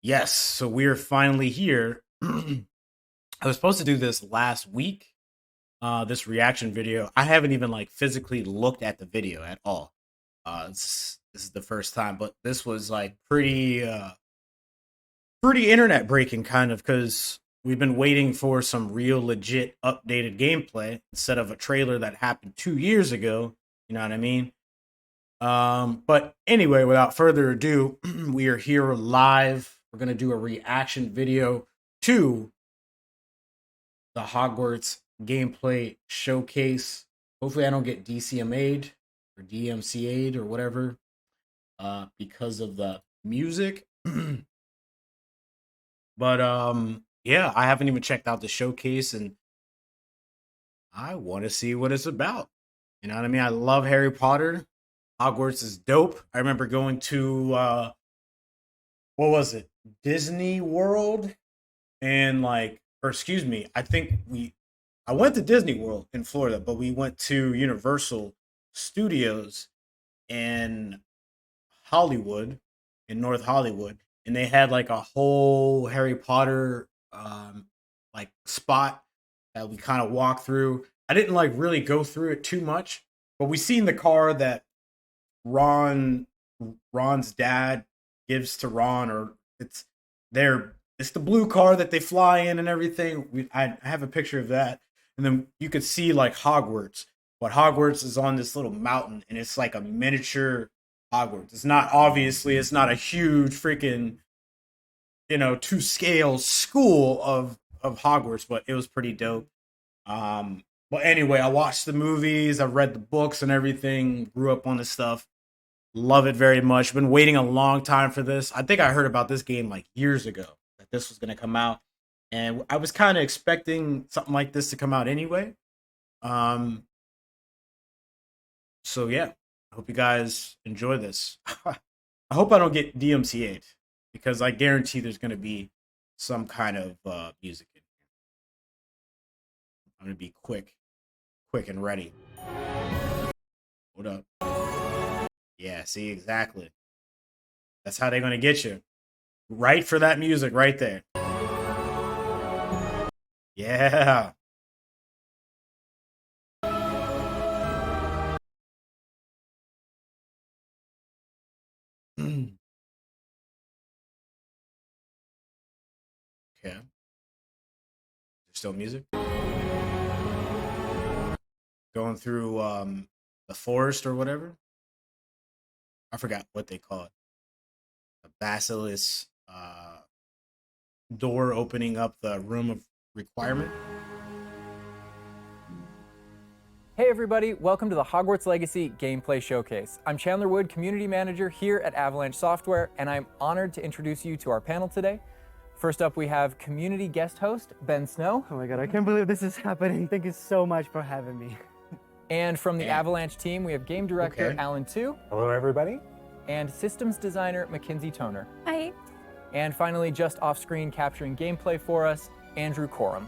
Yes, so we're finally here. I was supposed to do this last week, this reaction video. I haven't even like physically looked at the video at all. This is the first time, but this was like pretty internet breaking kind of because we've been waiting for some real legit updated gameplay instead of a trailer that happened 2 years ago. You know what I mean? But anyway, without further ado, we are here live. We're gonna do a reaction video to the Hogwarts gameplay showcase. Hopefully, I don't get DCMA'd or DMCA'd or whatever because of the music. But yeah, I haven't even checked out the showcase, and I want to see what it's about. You know what I mean? I love Harry Potter. Hogwarts is dope. I remember going to what was it? Disney World and like or excuse me, I went to Disney World in Florida, but we went to Universal Studios in Hollywood, in North Hollywood, and they had like a whole Harry Potter like spot that we kind of walked through. I didn't like really go through it too much, but we seen the car that Ron Ron's dad gives to Ron, or it's it's the blue car that they fly in and everything. I have a picture of that, and then you could see like Hogwarts, but Hogwarts is on this little mountain, and it's like a miniature Hogwarts. It's not a huge freaking to scale school of Hogwarts, but it was pretty dope. But anyway, I watched the movies, I read the books and everything, grew up on this stuff. Love it very much. Been waiting a long time for this. I think I heard about this game like years ago that this was going to come out, and I was kind of expecting something like this to come out anyway. Um, so yeah, I hope you guys enjoy this. I hope I don't get DMCA'd because I guarantee there's going to be some kind of music in here. I'm going to be quick and ready. Hold up. Yeah, see exactly. That's how they're going to get you. Right for that music right there. Yeah. Okay. There's still music. Going through the forest or whatever. I forgot what they call it. The basilisk door opening up the room of requirement. Hey everybody, welcome to the Hogwarts Legacy Gameplay Showcase. I'm Chandler Wood, Community Manager here at Avalanche Software, and I'm honored to introduce you to our panel today. First up, we have community guest host, Ben Snow. Oh my god, I can't believe this is happening. Thank you so much for having me. And from the Avalanche team, we have Game Director Alan Tu. Hello everybody. And Systems Designer Mackenzie Toner. Hi. And finally, just off screen capturing gameplay for us, Andrew Corum.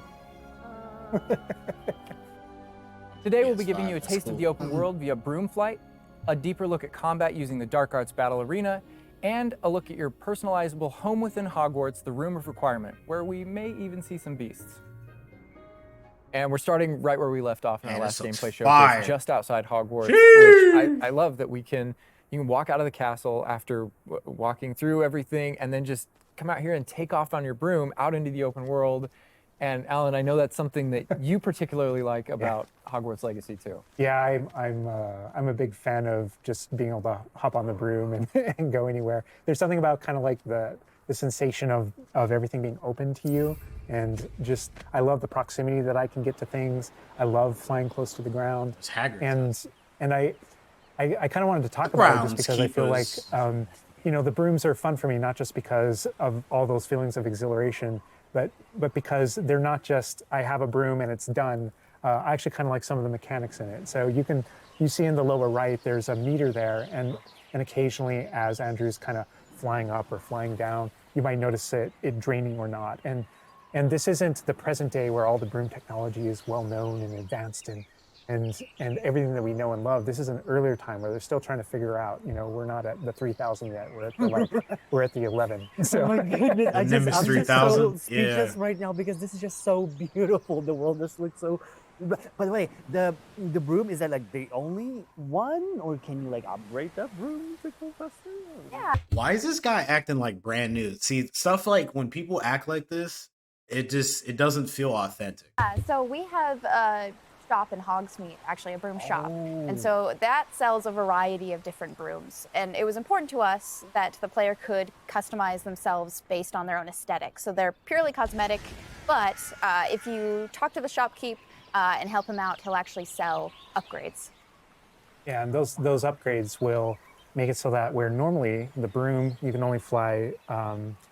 Today we'll be giving you a taste of the open world via broom flight, a deeper look at combat using the Dark Arts Battle Arena, and a look at your personalizable home within Hogwarts, the Room of Requirement, where we may even see some beasts. And we're starting right where we left off in our last gameplay showcase, just outside Hogwarts, which I love that you can walk out of the castle after walking through everything and then just come out here and take off on your broom out into the open world. And Alan, I know that's something that you particularly like about Hogwarts Legacy too. Yeah, I'm a big fan of just being able to hop on the broom and, and go anywhere. There's something about kind of like the sensation of everything being open to you, and just I love the proximity that I can get to things. I love flying close to the ground. It's Hagrid. And I kind of wanted to talk about it just because I feel like the brooms are fun for me, not just because of all those feelings of exhilaration, but because they're not just I have a broom and it's done. I actually kind of like some of the mechanics in it. So you see in the lower right, there's a meter there, and occasionally as Andrew's kind of flying up or flying down, you might notice it draining or not. And this isn't the present day where all the broom technology is well known and advanced and everything that we know and love. This is an earlier time where they're still trying to figure out. You know, we're not at the 3000 yet. We're at the we're at the 11. So, oh my goodness, The Nimbus I'm just 3000. so speechless right now because this is just so beautiful. The world just looks so. By the way, the broom, is that like the only one, or can you like upgrade that broom to go faster? Yeah. Why is this guy acting like brand new? See, stuff like when people act like this, it doesn't feel authentic. So we have a shop in Hogsmeade, actually a broom shop. And so that sells a variety of different brooms. And it was important to us that the player could customize themselves based on their own aesthetic. So they're purely cosmetic, but if you talk to the shopkeep and help him out, he'll actually sell upgrades. Yeah, and those upgrades will make it so that where normally the broom, you can only fly,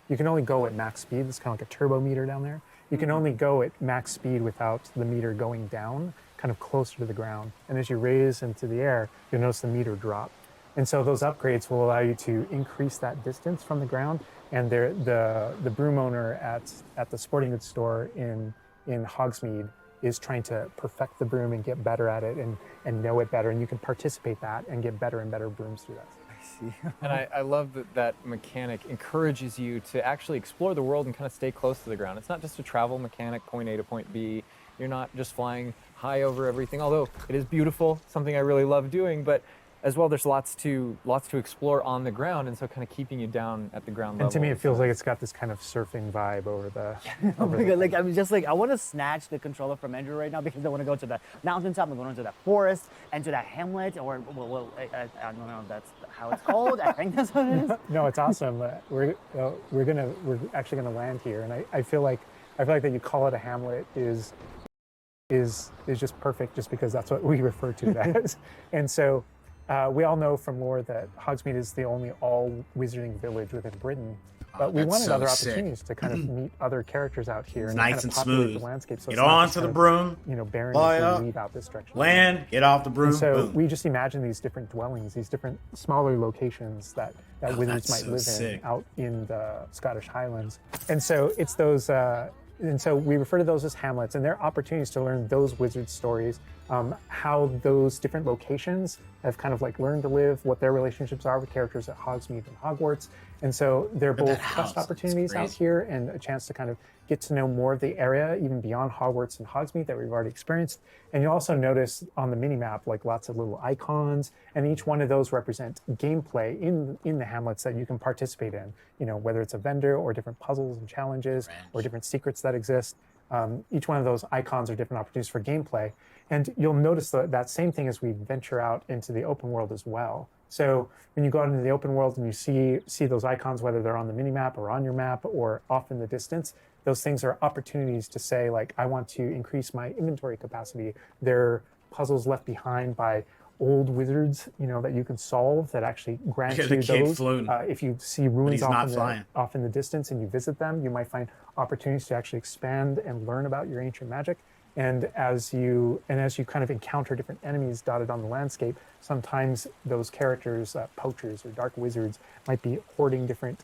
you can only go at max speed. It's kind of like a turbo meter down there. You can only go at max speed without the meter going down, kind of closer to the ground. And as you raise into the air, you'll notice the meter drop. And so those upgrades will allow you to increase that distance from the ground. And the broom owner at the sporting goods store in Hogsmeade is trying to perfect the broom and get better at it and know it better. And you can participate that and get better and better brooms through that. I see. And I love that mechanic encourages you to actually explore the world and kind of stay close to the ground. It's not just a travel mechanic, point A to point B. You're not just flying high over everything, although it is beautiful, something I really love doing, but as well, there's lots to explore on the ground, and so kind of keeping you down at the ground level. And to me, it feels like it's got this kind of surfing vibe over the. Oh my god! Like I'm just like I want to snatch the controller from Andrew right now because I want to go to the mountaintop, I'm going to that forest, and to that hamlet, or well I don't know if that's how it's called. I think that's what it is. No, it's awesome. We're actually gonna land here, and I feel like that you call it a hamlet is just perfect, just because that's what we refer to it as, and so. We all know from lore that Hogsmeade is the only all-wizarding village within Britain, but we wanted other opportunities to kind of meet other characters out here and nice kind of and populate smooth. the landscape. So get onto the broom, barren fly as up, we leave out this direction. land, get off the broom. And so boom. we just imagine these different dwellings, these different smaller locations that wizards might live in out in the Scottish Highlands. And so it's those. And so we refer to those as hamlets, and they're opportunities to learn those wizard stories, how those different locations have kind of like learned to live, what their relationships are with characters at Hogsmeade and Hogwarts. And so they're both quest opportunities out here and a chance to kind of get to know more of the area, even beyond Hogwarts and Hogsmeade that we've already experienced. And you also notice on the mini-map like lots of little icons, and each one of those represent gameplay in the hamlets that you can participate in, whether it's a vendor or different puzzles and challenges or different secrets that exist. Each one of those icons are different opportunities for gameplay. And you'll notice that same thing as we venture out into the open world as well. So when you go out into the open world and you see those icons, whether they're on the mini-map or on your map or off in the distance, those things are opportunities to say, like, I want to increase my inventory capacity. They're puzzles left behind by old wizards, that you can solve that actually grant you those. If you see ruins off in the distance and you visit them, you might find opportunities to actually expand and learn about your ancient magic. And as you kind of encounter different enemies dotted on the landscape, sometimes those characters, poachers or dark wizards, might be hoarding different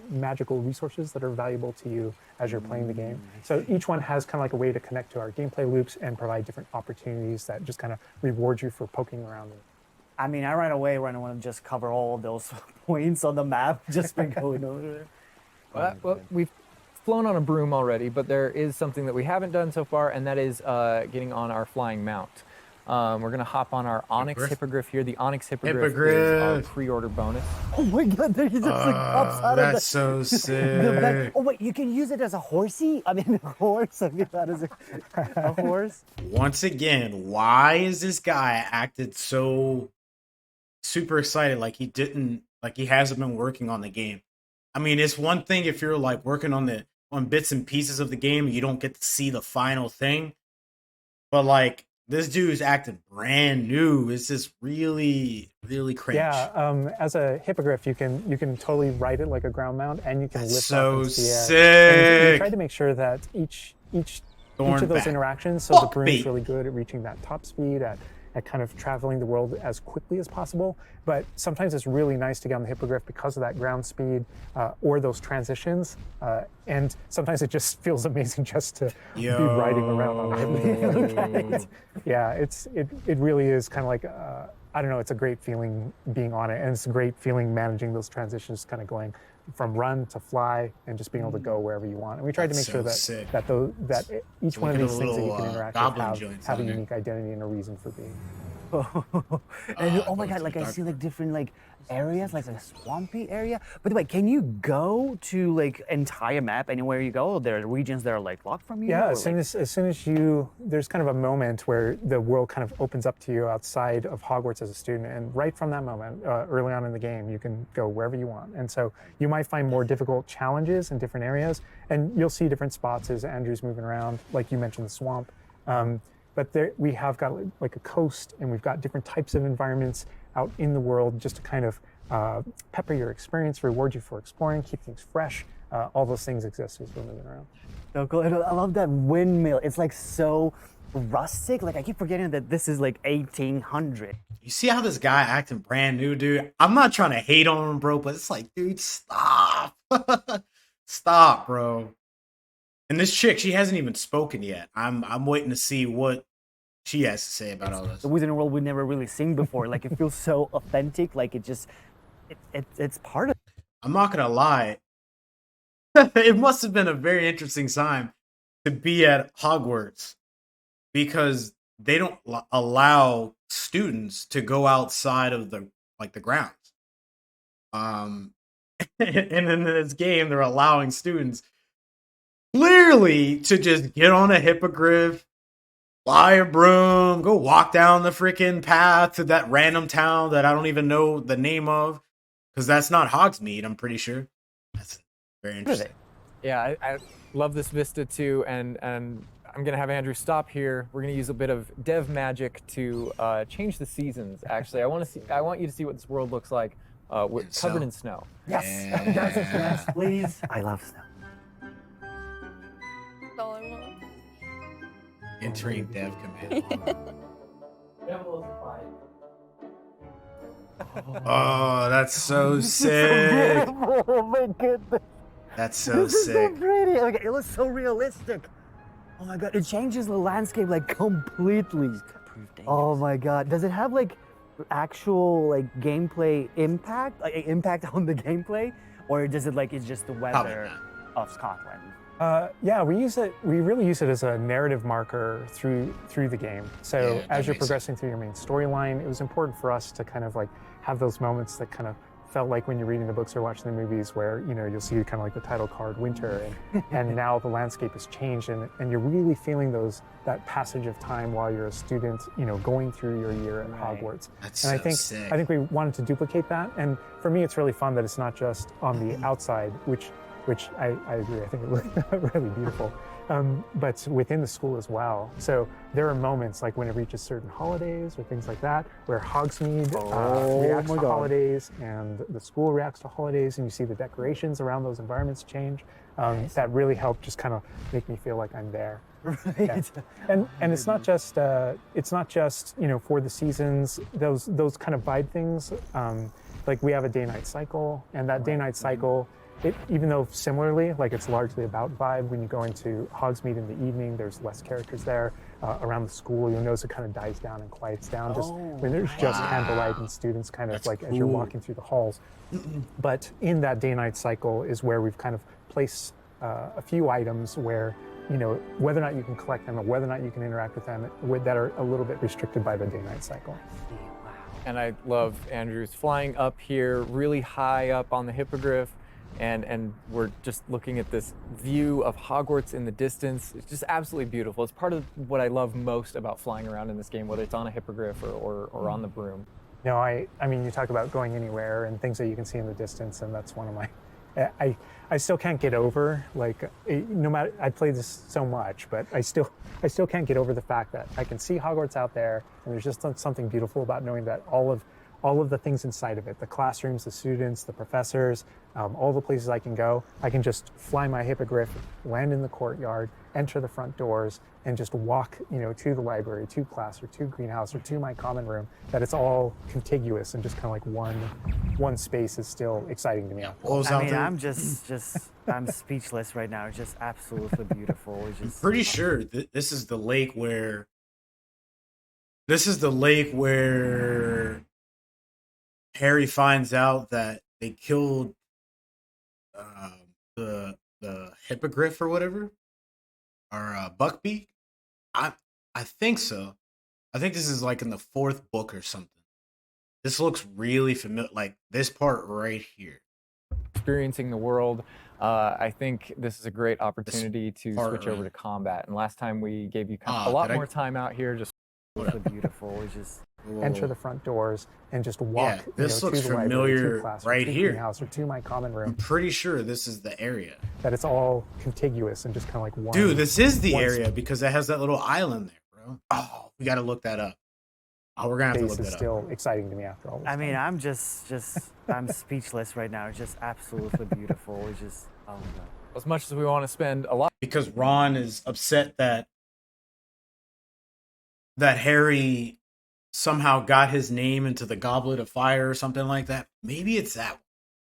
magical resources that are valuable to you as you're playing the game. So each one has kind of like a way to connect to our gameplay loops and provide different opportunities that just kind of reward you for poking around. I mean, I want to just cover all of those points on the map just by going over there. Well, we've flown on a broom already, but there is something that we haven't done so far, and that is getting on our flying mount. We're going to hop on our Onyx Hippogriff here. The Onyx Hippogriff is our pre-order bonus. Oh my god, there he just like pops out of the... That's so sick. Oh wait, you can use it as a horsey? I mean, a horse? I mean, that is a horse? Once again, why is this guy acted so super excited like he hasn't been working on the game? I mean, it's one thing if you're like working on bits and pieces of the game and you don't get to see the final thing. But like this dude is acting brand new. It's just really, really cringe. Yeah, as a hippogriff, you can totally ride it like a ground mount, and you can lift up into the air. Sick. And you try to make sure that each of those interactions, so the broom is really good at reaching that top speed, at at kind of traveling the world as quickly as possible. But sometimes it's really nice to get on the hippogriff because of that ground speed or those transitions. And sometimes it just feels amazing just to be riding around on a hippogriff. Yeah, it really is kind of like, I don't know, it's a great feeling being on it. And it's a great feeling managing those transitions, kind of going from run to fly and just being able to go wherever you want. And we tried to make sure that each one of these things that you can interact with have a unique identity and a reason for being. And oh my god, like I see like different like areas, like a swampy area. By the way, can you go to like entire map anywhere you go? There are regions that are like locked from you? Yeah, as soon as you, there's kind of a moment where the world kind of opens up to you outside of Hogwarts as a student, and right from that moment, early on in the game, you can go wherever you want. And so you might find more difficult challenges in different areas, and you'll see different spots as Andrew's moving around, like you mentioned, the swamp. But there, we have got like a coast, and we've got different types of environments out in the world just to kind of pepper your experience, reward you for exploring, keep things fresh. All those things exist as we're moving around. So cool. And I love that windmill. It's like so rustic. Like I keep forgetting that this is like 1800. You see how this guy acting brand new, dude? I'm not trying to hate on him, bro, but it's like, dude, stop. Stop, bro. And this chick, she hasn't even spoken yet. I'm waiting to see what she has to say about all this. The Wizarding World we've never really seen before. Like it feels so authentic. Like it just, it's part of it. I'm not gonna lie. It must have been a very interesting time to be at Hogwarts because they don't allow students to go outside of the grounds. And in this game, they're allowing students clearly to just get on a hippogriff, fly a broom, go walk down the freaking path to that random town that I don't even know the name of, because that's not Hogsmeade, I'm pretty sure. That's very interesting. Yeah, I love this vista too, and I'm gonna have Andrew stop here. We're gonna use a bit of dev magic to change the seasons. Actually, I want you to see what this world looks like, covered in snow. Yes, yes, please. I love snow. That's all I want. Entering dev command. Oh, that's so sick. Oh my goodness. That's so This is sick. so pretty. Like, it looks so realistic. Oh my god, it changes the landscape like completely. Oh my god. Does it have like actual like gameplay impact? Like impact on the gameplay? Or does it like it's just the weather of Scotland? Yeah, we really use it as a narrative marker through the game. So Yeah, as you're makes progressing through your main storyline, it was important for us to kind of like have those moments that kind of felt like when you're reading the books or watching the movies where, you know, you'll see kind of like the title card winter and now the landscape has changed and you're really feeling that passage of time while you're a student, you know, going through your year at Hogwarts. That's and so sick. I think we wanted to duplicate that. And for me, it's really fun that it's not just on the outside, which I agree, I think it looked really beautiful, but within the school as well. So there are moments like when it reaches certain holidays or things like that, where Hogsmeade reacts to holidays and the school reacts to holidays, and you see the decorations around those environments change. That really helped just kind of make me feel like I'm there. Right. Yeah. And it's not just you know, for the seasons, those kind of vibe things. Like we have a day-night cycle, and that day-night cycle, even though similarly, like it's largely about vibe, when you go into Hogsmeade in the evening, there's less characters there. Around the school, you'll notice it kind of dies down and quiets down just when there's just candlelight and students kind of as you're walking through the halls. But in that day-night cycle is where we've kind of placed a few items where, you know, whether or not you can collect them or whether or not you can interact with them that are a little bit restricted by the day-night cycle. And I love Andrew's flying up here, really high up on the hippogriff. And we're just looking at this view of Hogwarts in the distance. It's just absolutely beautiful. It's part of what I love most about flying around in this game, whether it's on a hippogriff or on the broom. No, I mean, you talk about going anywhere and things that you can see in the distance, and that's one of my, I still can't get over, like, no matter, I played this so much, but I still can't get over the fact that I can see Hogwarts out there, and there's just something beautiful about knowing that all all of the things inside of it, the classrooms, the students, the professors, all the places I can go. I can just fly my hippogriff, land in the courtyard, enter the front doors, and just walk, to the library, to class, or to greenhouse, or to my common room. That it's all contiguous and just kind of like one space is still exciting to me. I'm I'm speechless right now. It's just absolutely beautiful. It's just, I'm pretty sure this is the lake where. This is the lake where Harry finds out that they killed the hippogriff or whatever, or Buckbeak. I think so. I think this is like in the 4th book or something. This looks really familiar, like this part right here. Experiencing the world. I think this is a great opportunity to switch over to combat. And last time we gave you a lot more time out here, just beautiful. It's just enter the front doors and just walk. Yeah, this looks to the familiar library, to class, right to here. Greenhouse, or to my common room. I'm pretty sure this is the area. That it's all contiguous and just kind of like one. Dude, this is the area because it has that little island there, bro. Oh, we got to look that up. Oh, we're gonna have to look that up. Still exciting to me after all this. I'm speechless right now. It's just absolutely beautiful. It's just, oh my God. as much as we want to spend a lot. Because Ron is upset that Harry somehow got his name into the Goblet of Fire or something like that. Maybe it's that one.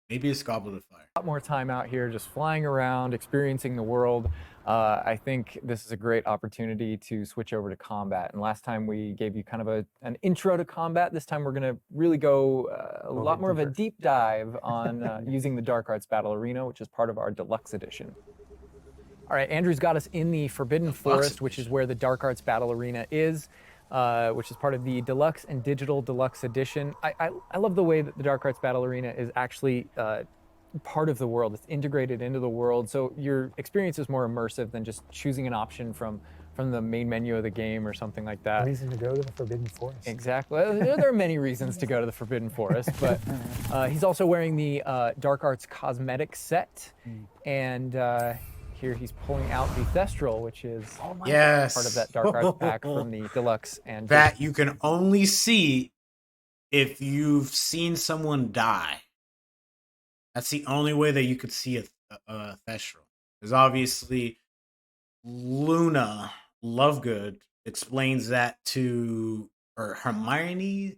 Maybe it's Goblet of Fire. A lot more time out here just flying around, experiencing the world. I think this is a great opportunity to switch over to combat. And last time we gave you kind of an intro to combat. This time we're going to really go a lot more of a deep dive on using the Dark Arts Battle Arena, which is part of our Deluxe Edition. All right, Andrew's got us in the Forbidden Forest, which is where the Dark Arts Battle Arena is. Which is part of the Deluxe and Digital Deluxe Edition. I love the way that the Dark Arts Battle Arena is actually part of the world. It's integrated into the world, so your experience is more immersive than just choosing an option from the main menu of the game or something like that. Reason to go to the Forbidden Forest. Exactly. There are many reasons to go to the Forbidden Forest, but he's also wearing the Dark Arts cosmetic set, and here he's pulling out the Thestral, which is part of that Dark Arts pack from the Deluxe. And that you can only see if you've seen someone die. That's the only way that you could see a Thestral. Because obviously Luna Lovegood explains that to, or Hermione,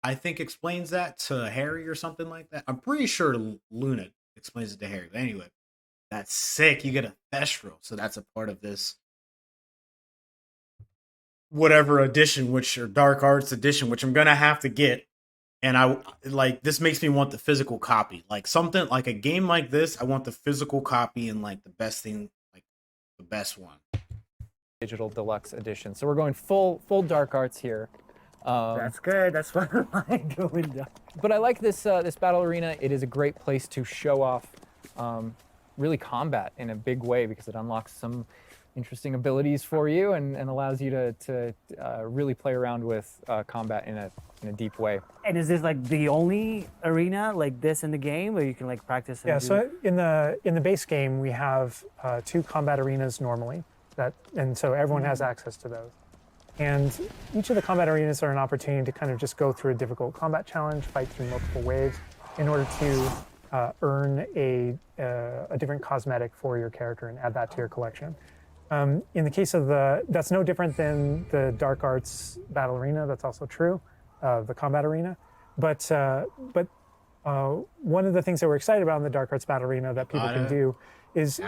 I think explains that to Harry or something like that. I'm pretty sure Luna explains it to Harry. But anyway. That's sick. You get a Thestral. So that's a part of this whatever edition, or Dark Arts edition, which I'm going to have to get. And this makes me want the physical copy. Like something like a game like this, I want the physical copy and like the best thing, like the best one. Digital Deluxe Edition. So we're going full Dark Arts here. That's good. That's what I'm going down. But I like this battle arena. It is a great place to show off really combat in a big way because it unlocks some interesting abilities for you and allows you to really play around with combat in a deep way. And is this like the only arena like this in the game where you can like practice? Yeah, so in the base game we have 2 combat arenas normally, and so everyone has access to those. And each of the combat arenas are an opportunity to kind of just go through a difficult combat challenge, fight through multiple waves in order to earn a different cosmetic for your character and add that to your collection. In the case of that's no different than the Dark Arts Battle Arena. That's also true, the combat arena. But one of the things that we're excited about in the Dark Arts Battle Arena that people can do is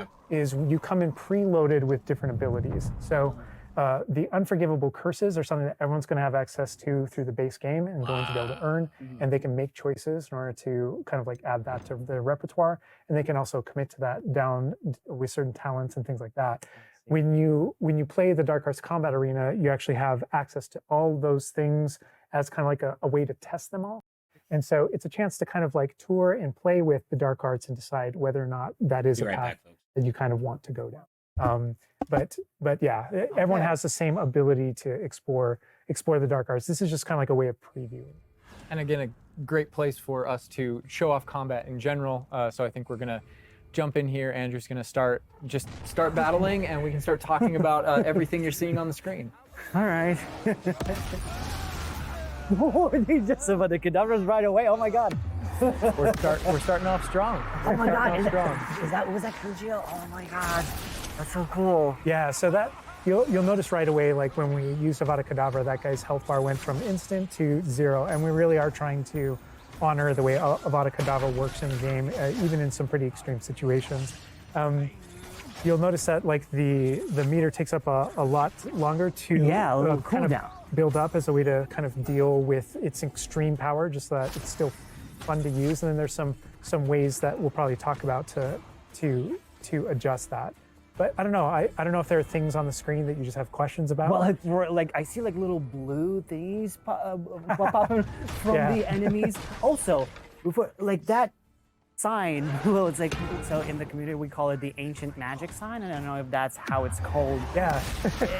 you come in preloaded with different abilities. So the unforgivable curses are something that everyone's going to have access to through the base game and going to be able to earn, and they can make choices in order to kind of like add that to their repertoire, and they can also commit to that down with certain talents and things like that. When you play the Dark Arts Combat Arena, you actually have access to all those things as kind of like a way to test them all. And so it's a chance to kind of like tour and play with the Dark Arts and decide whether or not that is a path that you kind of want to go down. But yeah, everyone has the same ability to explore the Dark Arts. This is just kind of like a way of previewing. And again, a great place for us to show off combat in general. So I think we're gonna jump in here. Andrew's gonna start battling, and we can start talking about everything you're seeing on the screen. All right. They just about the cadavers right away. Oh my god. We're starting off strong. Oh my god. Starting off strong. Was that Kujio? Oh my god. That's so cool. Yeah, so that you'll notice right away, like when we used Avada Kedavra, that guy's health bar went from instant to 0, and we really are trying to honor the way Avada Kedavra works in the game, even in some pretty extreme situations. You'll notice that like the meter takes up a lot longer to a little kind cooldown. of build up as a way to kind of deal with its extreme power, just so that it's still fun to use. And then there's some ways that we'll probably talk about to adjust that. But I don't know. I don't know if there are things on the screen that you just have questions about. Well, like I see like little blue things popping from the enemies. Also, before like that sign, well, it's like, so in the community we call it the ancient magic sign. I don't know if that's how it's called. Yeah.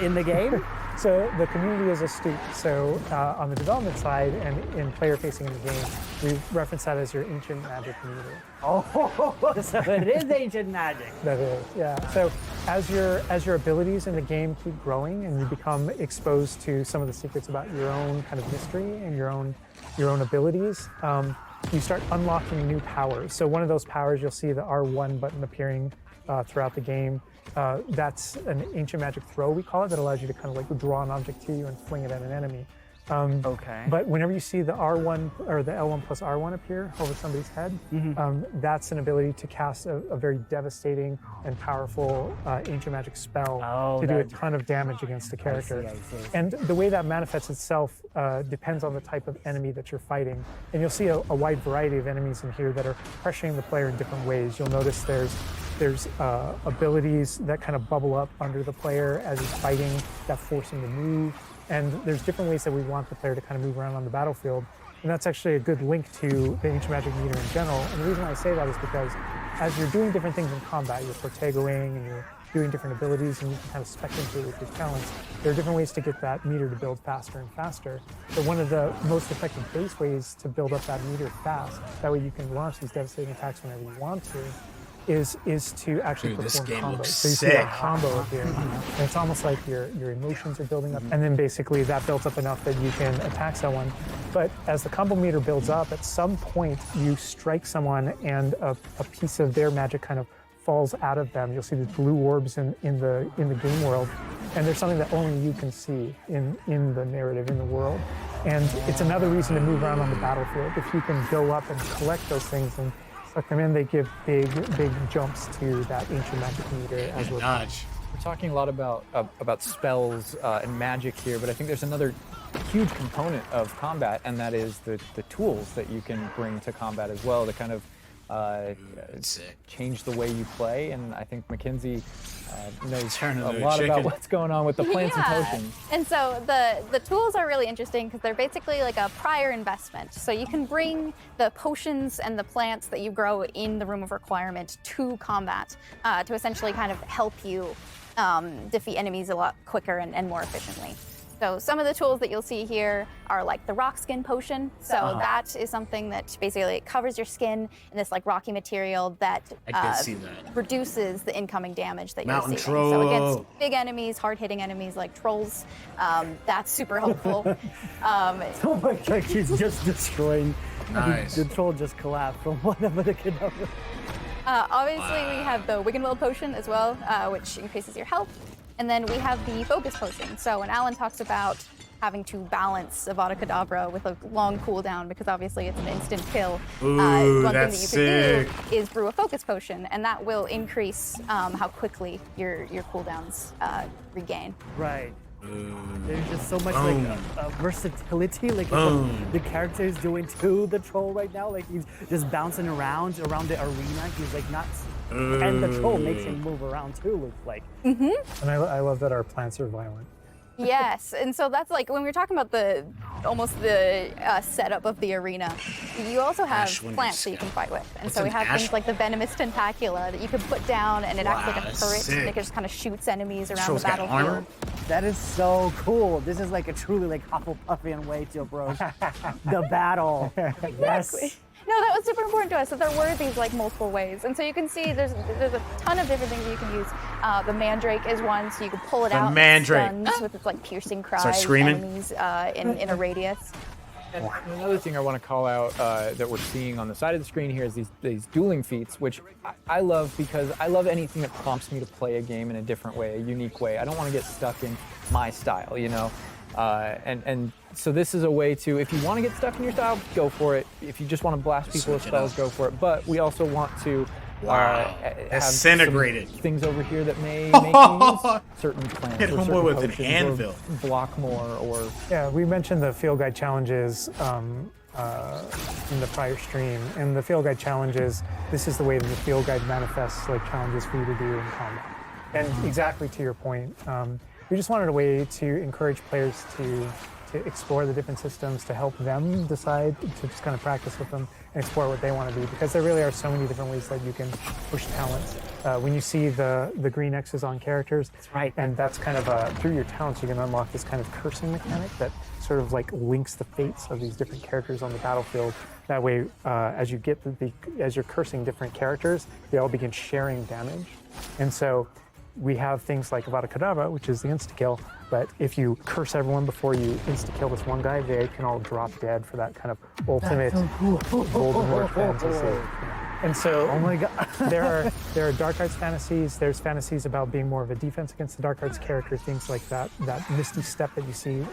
In the game. So the community is astute. So on the development side and in player facing in the game, we reference that as your ancient magic meter. Oh, so it is ancient magic. That is, yeah. So as your abilities in the game keep growing and you become exposed to some of the secrets about your own kind of mystery and your own abilities, you start unlocking new powers. So one of those powers, you'll see the R1 button appearing throughout the game. That's an ancient magic throw, we call it, that allows you to kind of like draw an object to you and fling it at an enemy. Okay. But whenever you see the R1 or the L1 plus R1 appear over somebody's head, that's an ability to cast a very devastating and powerful ancient magic spell to do a ton of damage against a character. I see. And the way that manifests itself depends on the type of enemy that you're fighting. And you'll see a wide variety of enemies in here that are pressuring the player in different ways. You'll notice there's abilities that kind of bubble up under the player as he's fighting that force him to move. And there's different ways that we want the player to kind of move around on the battlefield. And that's actually a good link to the ancient magic meter in general. And the reason why I say that is because as you're doing different things in combat, you're protegoing and you're doing different abilities and you can kind of spec into it with your talents, there are different ways to get that meter to build faster and faster. But one of the most effective base ways to build up that meter fast, that way you can launch these devastating attacks whenever you want to, is to actually perform combos. So you see that combo appear, and it's almost like your emotions are building up, and then basically that builds up enough that you can attack someone. But as the combo meter builds up, at some point you strike someone, and a piece of their magic kind of falls out of them. You'll see these blue orbs in the game world, and there's something that only you can see in the narrative, in the world. And it's another reason to move around on the battlefield. If you can go up and collect those things and suck them in, they give big jumps to that ancient magic meter as well. We're talking a lot about spells and magic here, but I think there's another huge component of combat, and that is the tools that you can bring to combat as well to kind of change the way you play. And I think Mackenzie knows a lot about what's going on with the plants and potions. And so the tools are really interesting because they're basically like a prior investment. So you can bring the potions and the plants that you grow in the Room of Requirement to combat to essentially kind of help you defeat enemies a lot quicker and more efficiently. So some of the tools that you'll see here are like the rock skin potion. So that is something that basically covers your skin in this like rocky material that, reduces the incoming damage that you're receiving. So against big enemies, hard-hitting enemies like trolls, that's super helpful. Oh my god, he's just destroying. Nice. The troll just collapsed from whatever the kid. Obviously, we have the Wiggenweld potion as well, which increases your health. And then we have the focus potion. So when Alan talks about having to balance Avada Kedavra with a long cooldown, because obviously it's an instant kill, one thing that you can do is brew a focus potion, and that will increase how quickly your cooldowns regain. Right. There's just so much like versatility, like the character is doing to the troll right now. Like he's just bouncing around the arena. He's like nuts. And the troll makes him move around too, looks like. And I love that our plants are violent. Yes, and so that's like when we're talking about the setup of the arena, you also have plants that you can fight with. And so we have things like the venomous tentacula that you can put down, and it acts like a turret, and it just kind of shoots enemies around the battlefield. That is so cool. This is like a truly like Hufflepuffian way to approach the battle. Yes. No, that was super important to us, that there were these like multiple ways. And so you can see there's a ton of different things you can use. The Mandrake is one, so you can pull it out and stuns with its like piercing cry enemies in a radius. And another thing I want to call out that we're seeing on the side of the screen here is these dueling feats, which I love because I love anything that prompts me to play a game in a different way, a unique way. I don't want to get stuck in my style, you know? And so this is a way to, if you want to get stuck in your style, go for it. If you just want to blast people with spells, go for it. But we also want to have disintegrated things over here that may make you use certain plants Hit or homeboy certain with an potions anvil. or block more or... Yeah, we mentioned the field guide challenges in the prior stream, and the field guide challenges, this is the way that the field guide manifests like challenges for you to do in combat. And exactly to your point, we just wanted a way to encourage players to explore the different systems, to help them decide, to just kind of practice with them and explore what they want to be, because there really are so many different ways that you can push talents. When you see the green X's on characters, That's right. and that's kind of through your talents you can unlock this kind of cursing mechanic that sort of like links the fates of these different characters on the battlefield. That way, as you get as you're cursing different characters, they all begin sharing damage. And so we have things like Avada Kedavra, which is the insta-kill, but if you curse everyone before you insta-kill this one guy, they can all drop dead for that kind of ultimate Voldemort fantasy. And so, Oh my god. there are dark arts fantasies. There's fantasies about being more of a defense against the dark arts character, things like that misty step that you see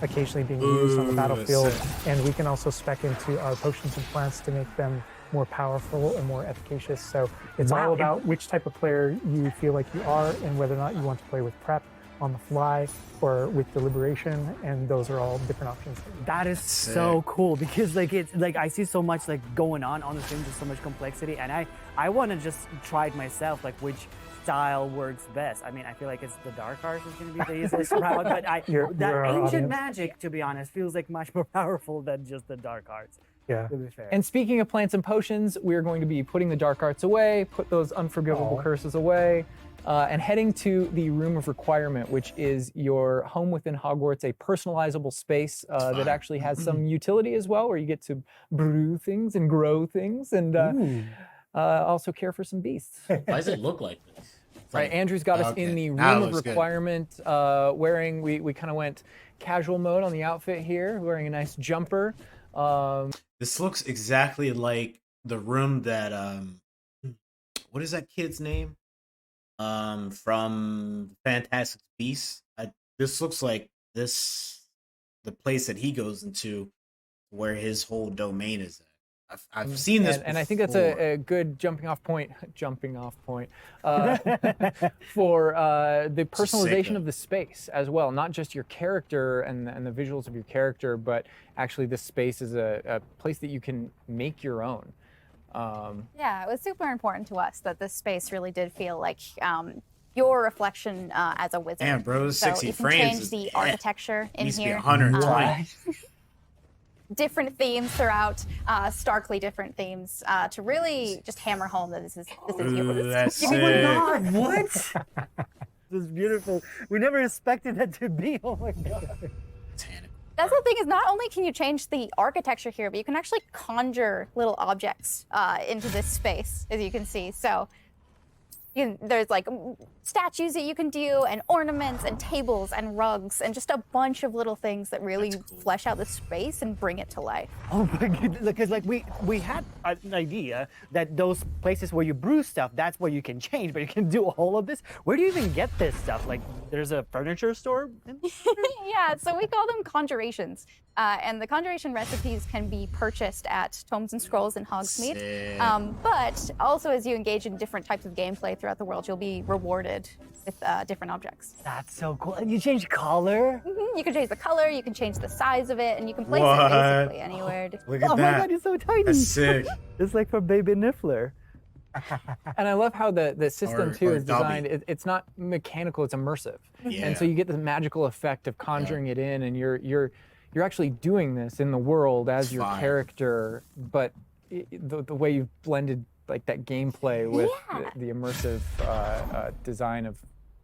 occasionally being used on the battlefield. And we can also spec into our potions and plants to make them more powerful and more efficacious. So it's all about which type of player you feel like you are and whether or not you want to play with prep, on the fly, or with deliberation, and those are all different options. That is so cool, because like it's like I see so much like going on the stream, just so much complexity, and I want to just try it myself, like which style works best. I mean, I feel like it's the dark arts is going to be the easiest route, but You're our ancient audience. magic, to be honest, feels like much more powerful than just the dark arts. Yeah. To be fair. And speaking of plants and potions, we're going to be putting the dark arts away, put those unforgivable curses away, and heading to the Room of Requirement, which is your home within Hogwarts, a personalizable space that actually has some utility as well, where you get to brew things and grow things and also care for some beasts. Why does it look like this? Right, Andrew's got us in the That Room of looks good. Requirement, wearing, we kind of went casual mode on the outfit here, wearing a nice jumper. This looks exactly like the room that what is that kid's name? From Fantastic Beasts. This looks like the place that he goes into, where his whole domain is at. I've seen this, and I think that's a good jumping off point for the personalization of the space as well. Not just your character and the visuals of your character, but actually this space is a place that you can make your own. Yeah, it was super important to us that this space really did feel like your reflection as a wizard. Damn, bro, so 60 you can frames change is the dead. architecture in Needs to be here. 120. Different themes throughout, starkly different themes, to really just hammer home that this is yours. That's Oh my sick. god, what? This is beautiful. We never expected that to be. Oh my god. That's the thing, is not only can you change the architecture here, but you can actually conjure little objects into this space, as you can see. So there's like statues that you can do, and ornaments, and tables, and rugs, and just a bunch of little things that really flesh out the space and bring it to life. Oh my god, because like we had an idea that those places where you brew stuff, that's where you can change, but you can do all of this. Where do you even get this stuff? Like, there's a furniture store? Yeah, so we call them conjurations. And the conjuration recipes can be purchased at Tomes and Scrolls in Hogsmeade. Sick. But also, as you engage in different types of gameplay throughout the world, you'll be rewarded with different objects. That's so cool. And you change color? You can change the color, you can change the size of it, and you can place What? it basically anywhere. Look at Oh my that. god, it's so tiny. That's sick. It's like for Baby Niffler. And I love how the system too or is Dobby. designed. It's not mechanical; it's immersive. Yeah. And so you get the magical effect of conjuring it in, and you're actually doing this in the world as your fire. character. But the way you've blended like that gameplay with the immersive design of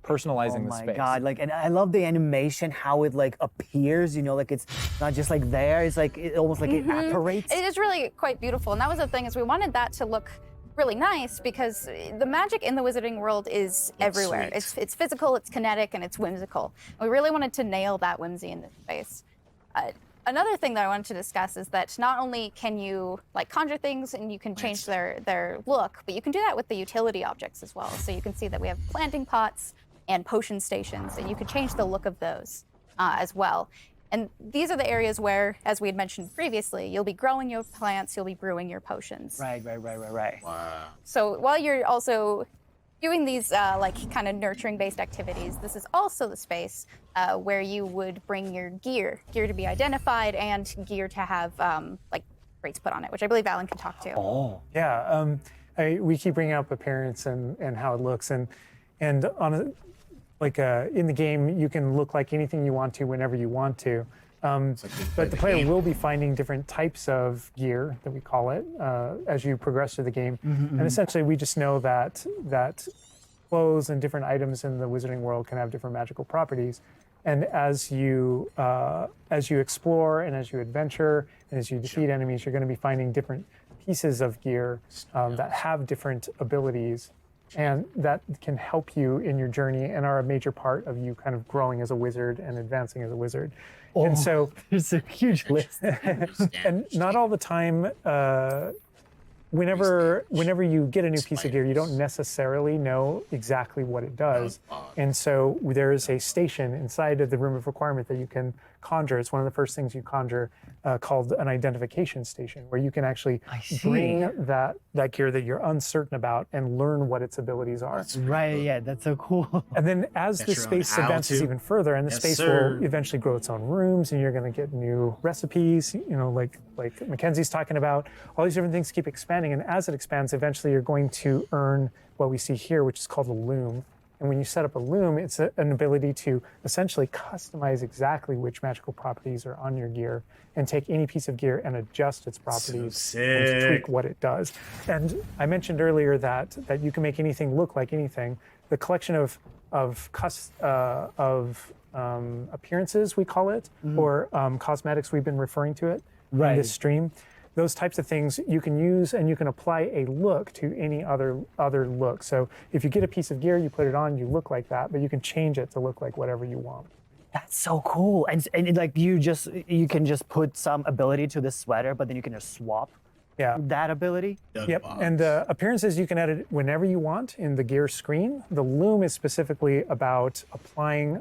personalizing Oh the my space. god, like, and I love the animation, how it like appears, you know, like it's not just like there, it's like it almost like it apparates. It is really quite beautiful, and that was the thing, is we wanted that to look really nice, because the magic in the wizarding world is everywhere. sweet. It's physical, it's kinetic, and it's whimsical. And we really wanted to nail that whimsy in this space. Another thing that I wanted to discuss is that not only can you like conjure things and you can change their look, but you can do that with the utility objects as well. So you can see that we have planting pots and potion stations, and you can change the look of those as well. And these are the areas where, as we had mentioned previously, you'll be growing your plants, you'll be brewing your potions. Right. Wow. So while you're also doing these like kind of nurturing based activities, this is also the space where you would bring your gear to be identified and gear to have like traits put on it, which I believe Alan can talk to. Oh. Yeah, we keep bringing up appearance and how it looks, and on a, like in the game, you can look like anything you want to whenever you want to. But the player will be finding different types of gear, that we call it, as you progress through the game. And essentially, we just know that clothes and different items in the wizarding world can have different magical properties. And as you explore and as you adventure and as you defeat enemies, you're going to be finding different pieces of gear that have different abilities, and that can help you in your journey and are a major part of you kind of growing as a wizard and advancing as a wizard. And so there's a huge list. and not all the time, whenever you get a new piece of gear, you don't necessarily know exactly what it does. And so there is a station inside of the room of requirement that you can conjure. It's one of the first things you conjure, called an identification station, where you can actually bring that gear that you're uncertain about and learn what its abilities are. Right, yeah, that's so cool. And then as the space advances even further, and the space will eventually grow its own rooms, and you're going to get new recipes, like Mackenzie's talking about, all these different things keep expanding. And as it expands, eventually you're going to earn what we see here, which is called a loom. And when you set up a loom, it's an ability to essentially customize exactly which magical properties are on your gear and take any piece of gear and adjust its properties and tweak what it does. And I mentioned earlier that you can make anything look like anything. The collection of appearances, we call it, or cosmetics, we've been referring to it in this stream. Those types of things you can use, and you can apply a look to any other look. So if you get a piece of gear, you put it on, you look like that, but you can change it to look like whatever you want. That's so cool. And like you can just put some ability to this sweater, but then you can just swap that ability. Yep. And the appearances, you can edit whenever you want in the gear screen. The loom is specifically about applying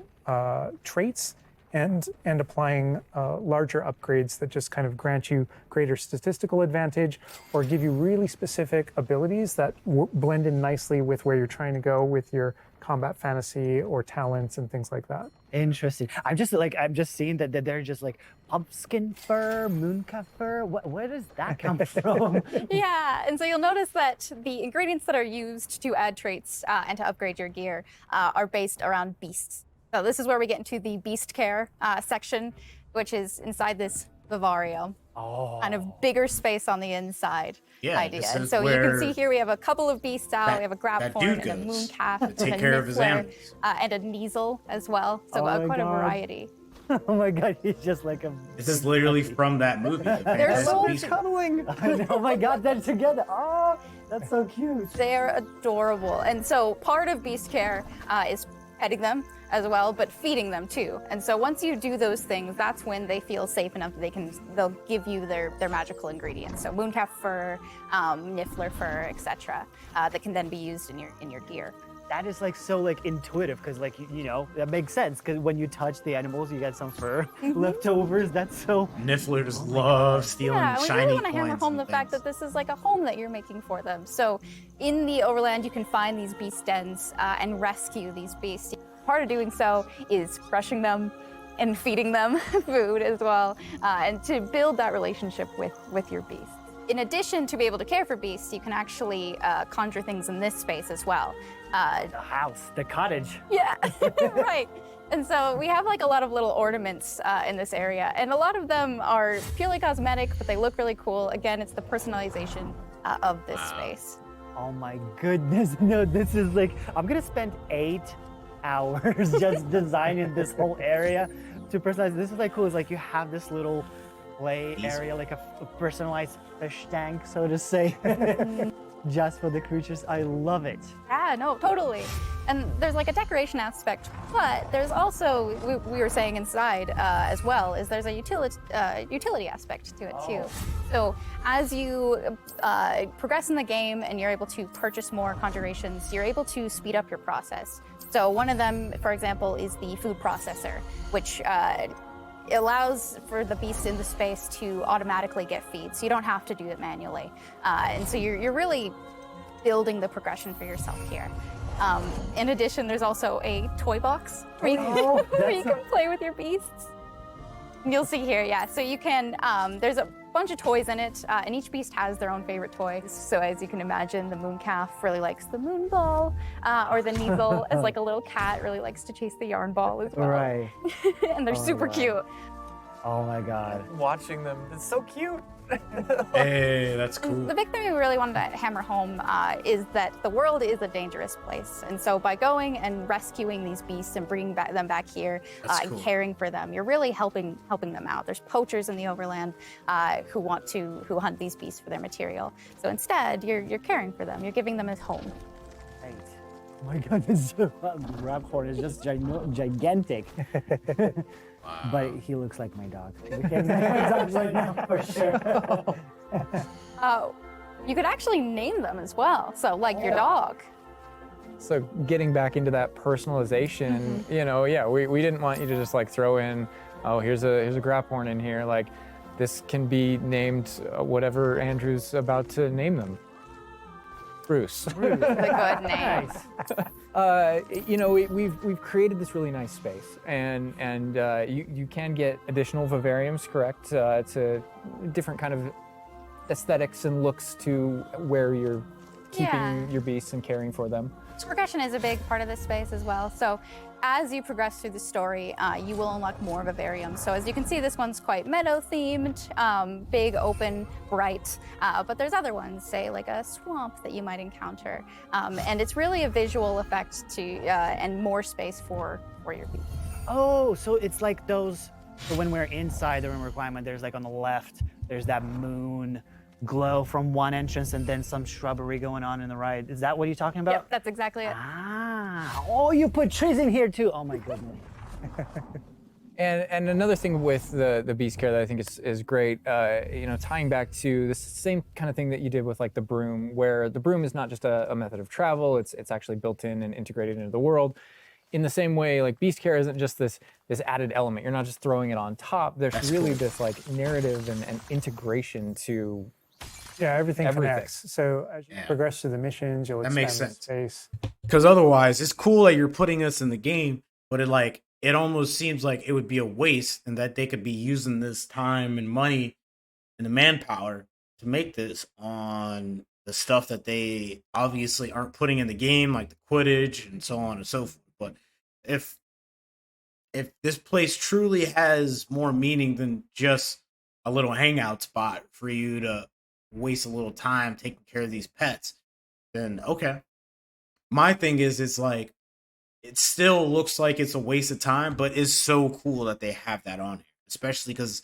traits and applying larger upgrades that just kind of grant you greater statistical advantage or give you really specific abilities that blend in nicely with where you're trying to go with your combat fantasy or talents and things like that. Interesting. I'm just seeing that they're just like pumpkin fur, mooncalf fur. Where does that come from? Yeah, and so you'll notice that the ingredients that are used to add traits and to upgrade your gear are based around beasts. So this is where we get into the beast care section, which is inside this vivario. Kind of bigger space on the inside idea. And so you can see here we have a couple of beasts out. We have a grabthorn and a mooncalf and take care of his animals. And a neasel as well. So quite a variety. Oh my God, he's just like a... This is literally from that movie. They're so cuddling. Oh my God, they're together. Oh, that's so cute. They're adorable. And so part of beast care is petting them as well, but feeding them too. And so once you do those things, that's when they feel safe enough that they'll give you their magical ingredients. So mooncalf fur, niffler fur, etc. That can then be used in your gear. That is like so like intuitive, because like that makes sense, because when you touch the animals, you get some fur leftovers. That's so... Niffler just loves stealing shiny coins. Yeah, we really want to hammer home the fact that this is like a home that you're making for them. So in the overland, you can find these beast dens and rescue these beasts. Part of doing so is crushing them and feeding them food as well, and to build that relationship with your beasts. In addition to be able to care for beasts, you can actually conjure things in this space as well. The house, the cottage. Yeah, right. And so we have like a lot of little ornaments in this area, and a lot of them are purely cosmetic, but they look really cool. Again, it's the personalization of this space. Oh my goodness, no, this is like, I'm gonna spend 8 hours just designing this whole area to personalize. This is like cool. It's like you have this little play area, like a personalized fish tank, so to say, just for the creatures. I love it. Yeah, no, totally. And there's like a decoration aspect, but there's also, we were saying inside as well, is there's a utility aspect to it too. So as you progress in the game and you're able to purchase more conjurations, you're able to speed up your process. So one of them, for example, is the food processor, which allows for the beasts in the space to automatically get feed, so you don't have to do it manually. And so you're really building the progression for yourself here. In addition, there's also a toy box where you can play with your beasts. You'll see here, yeah. So you can, there's a bunch of toys in it, and each beast has their own favorite toy. So as you can imagine, the moon calf really likes the moon ball, or the Neasel, as like a little cat, really likes to chase the yarn ball as well. Right. And they're super cute. Oh my God. Watching them, it's so cute. Hey, that's cool. The big thing we really wanted to hammer home is that the world is a dangerous place. And so by going and rescuing these beasts and bringing them back here and caring for them, you're really helping them out. There's poachers in the overland who hunt these beasts for their material. So instead, you're caring for them. You're giving them a home. Right. Oh my God, this Raphorn is just gigantic. Wow. But he looks like my dog. Looking at my dog right now, for sure. You could actually name them as well. So like your dog. So getting back into that personalization, you know, yeah, we didn't want you to just like throw in, oh, here's a Graphorn in here. Like, this can be named whatever Andrew's about to name them. Bruce. It's a good name. Nice. You know, we've created this really nice space, and you can get additional vivariums, correct, to different kind of aesthetics and looks to where you're keeping your beasts and caring for them. Progression is a big part of this space as well. So as you progress through the story, you will unlock more vivariums. So as you can see, this one's quite meadow themed, big, open, bright. But there's other ones, say like a swamp that you might encounter. And it's really a visual effect to and more space for your beast. Oh, so it's like those, so when we're inside the room requirement, there's like on the left, there's that moon glow from one entrance and then some shrubbery going on in the right. Is that what you're talking about? Yep, that's exactly it. Ah, oh, you put trees in here too. Oh my goodness. And another thing with the beast care that I think is great, you know, tying back to this same kind of thing that you did with like the broom, where the broom is not just a method of travel, it's actually built in and integrated into the world. In the same way, like beast care isn't just this added element. You're not just throwing it on top. There's really this like narrative and integration to everything connects. So as you progress through the missions, you'll expand the space. Because otherwise, it's cool that you're putting us in the game, but it almost seems like it would be a waste, and that they could be using this time and money and the manpower to make this on the stuff that they obviously aren't putting in the game, like the Quidditch and so on and so forth. But if this place truly has more meaning than just a little hangout spot for you to waste a little time taking care of these pets, then okay. My thing is, it's like, it still looks like it's a waste of time, but it's so cool that they have that on here, especially because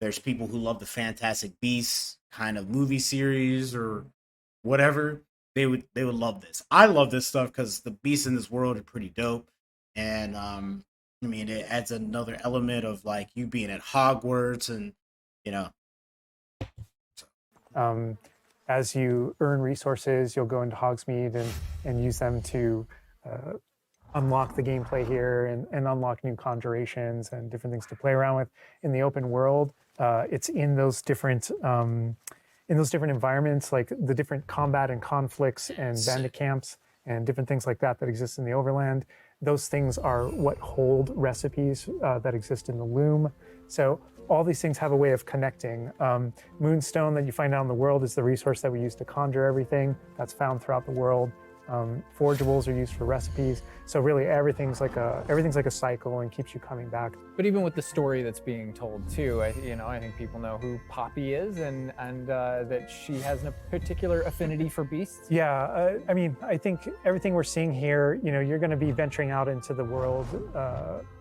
there's people who love the Fantastic Beasts kind of movie series or whatever. They would love this. I love this stuff because the beasts in this world are pretty dope, and I mean, it adds another element of like you being at Hogwarts, and you know. As you earn resources, you'll go into Hogsmeade and use them to unlock the gameplay here and unlock new conjurations and different things to play around with. In the open world, it's in those different environments, like the different combat and conflicts and bandit camps and different things like that exist in the overland. Those things are what hold recipes that exist in the loom. So all these things have a way of connecting. Moonstone that you find out in the world is the resource that we use to conjure everything that's found throughout the world. Forageables are used for recipes. So really everything's like a cycle and keeps you coming back. But even with the story that's being told too, I think people know who Poppy is and that she has a particular affinity for beasts. Yeah, I mean, I think everything we're seeing here, you're going to be venturing out into the world,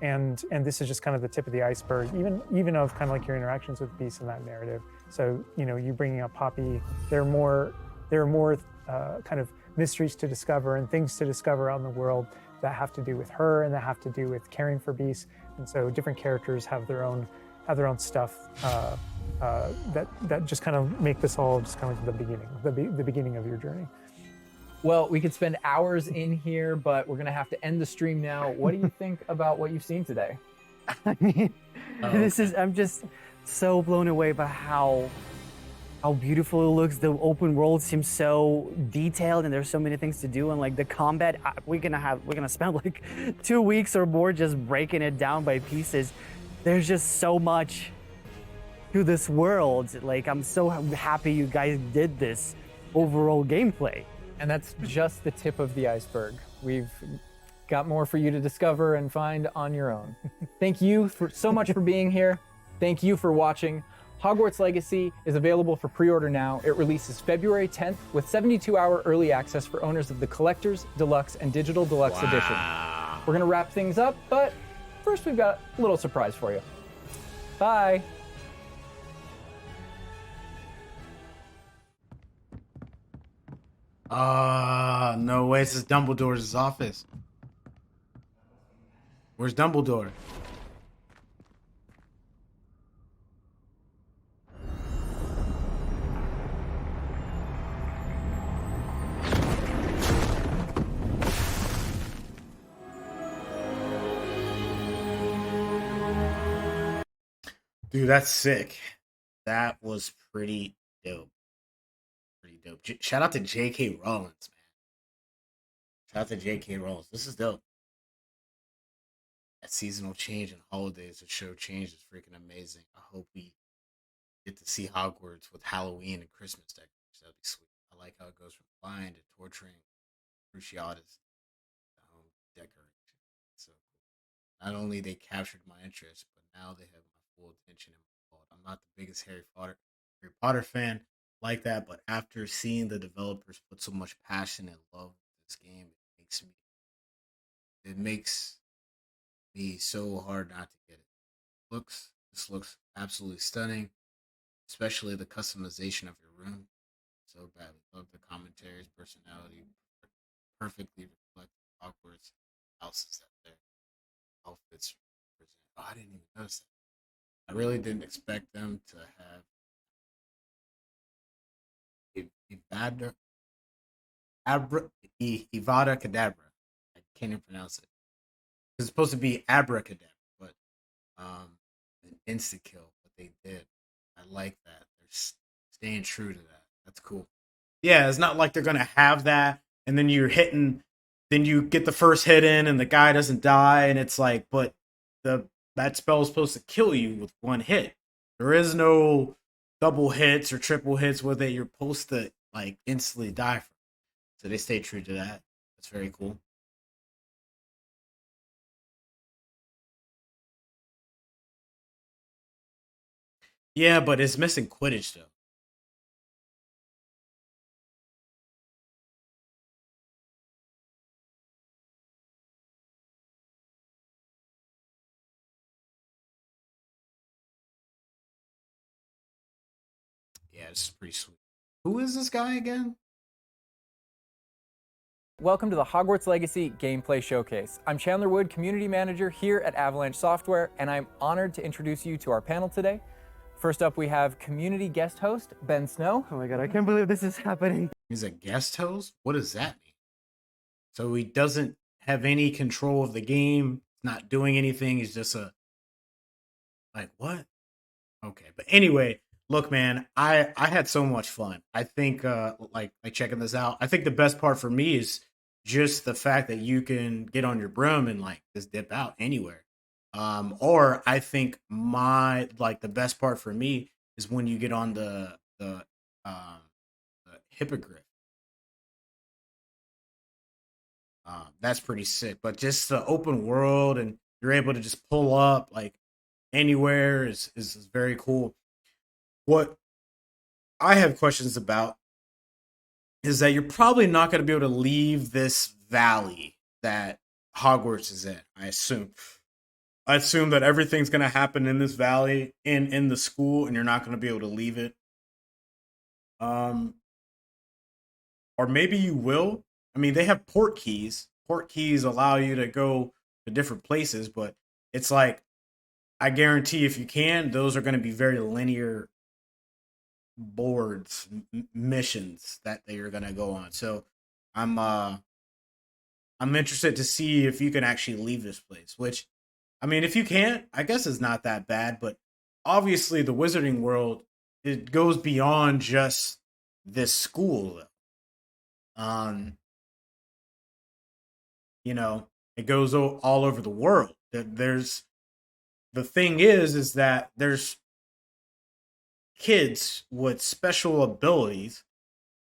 and this is just kind of the tip of the iceberg, even of kind of like your interactions with beasts in that narrative. So you bringing up Poppy, there are more kind of mysteries to discover and things to discover out in the world that have to do with her and that have to do with caring for beasts. And so different characters have their own stuff that just kind of make this all just kind of like the beginning of your journey. Well, we could spend hours in here, but we're gonna have to end the stream now. What do you think about what you've seen today? I mean, I'm just so blown away by how beautiful it looks. The open world seems so detailed, and there's so many things to do. And like the combat, we're gonna spend like 2 weeks or more just breaking it down by pieces. There's just so much to this world. Like, I'm so happy you guys did this overall gameplay. And that's just the tip of the iceberg. We've got more for you to discover and find on your own. Thank you so much for being here. Thank you for watching. Hogwarts Legacy is available for pre-order now. It releases February 10th with 72-hour early access for owners of the Collector's, Deluxe, and Digital Deluxe Edition. We're gonna wrap things up, but first we've got a little surprise for you. Bye. No way, this is Dumbledore's office. Where's Dumbledore? Dude, that's sick. That was pretty dope. Shout out to J.K. Rowlins, man. Shout out to J.K. Rowlins. This is dope. That seasonal change and holidays, the show change is freaking amazing. I hope we get to see Hogwarts with Halloween and Christmas decorations. That'd be sweet. I like how it goes from flying to torturing Cruciatus decoration. So cool. Not only they captured my interest, but now they have my full attention and my fault. I'm not the biggest Harry Potter fan like that, but after seeing the developers put so much passion and love in this game, it makes me so hard not to get it. This looks absolutely stunning, especially the customization of your room. So badly love the commentaries, personality, perfectly reflect Hogwarts houses that their outfits present. Oh, I didn't even notice that. I really didn't expect them to have Ivada Kedavra. I can't even pronounce it. It's supposed to be abracadabra, but an insta kill. But they did. I like that. They're staying true to that. That's cool. Yeah, it's not like they're gonna have that, and then you're hitting, then you get the first hit in, and the guy doesn't die, and it's like, but that spell is supposed to kill you with one hit. There is no double hits or triple hits with it. You're supposed to like instantly die from it. So they stay true to that. That's very cool. Yeah, but it's missing Quidditch though. Yeah, it's pretty sweet. Who is this guy again? Welcome to the Hogwarts Legacy Gameplay Showcase. I'm Chandler Wood, Community Manager here at Avalanche Software, and I'm honored to introduce you to our panel today. First up, we have community guest host, Ben Snow. Oh my god, I can't believe this is happening. He's a guest host? What does that mean? So he doesn't have any control of the game, not doing anything, he's just like, what? Okay, but anyway, look, man, I had so much fun. I think like checking this out. I think the best part for me is just the fact that you can get on your broom and like just dip out anywhere. Or I think the best part for me is when you get on the hippogriff. That's pretty sick. But just the open world and you're able to just pull up like anywhere is very cool. What I have questions about is that you're probably not going to be able to leave this valley that Hogwarts is in. I assume that everything's going to happen in this valley in the school, and you're not going to be able to leave it. Are or maybe you will. I mean, they have port keys. Port keys allow you to go to different places, but it's like I guarantee if you can, those are going to be very linear boards, missions that they are going to go on. So I'm uh I'm interested to see if you can actually leave this place, which I mean, if you can't, I guess it's not that bad, but obviously the wizarding world, it goes beyond just this school though. You know, it goes all over the world. There's the thing is that there's kids with special abilities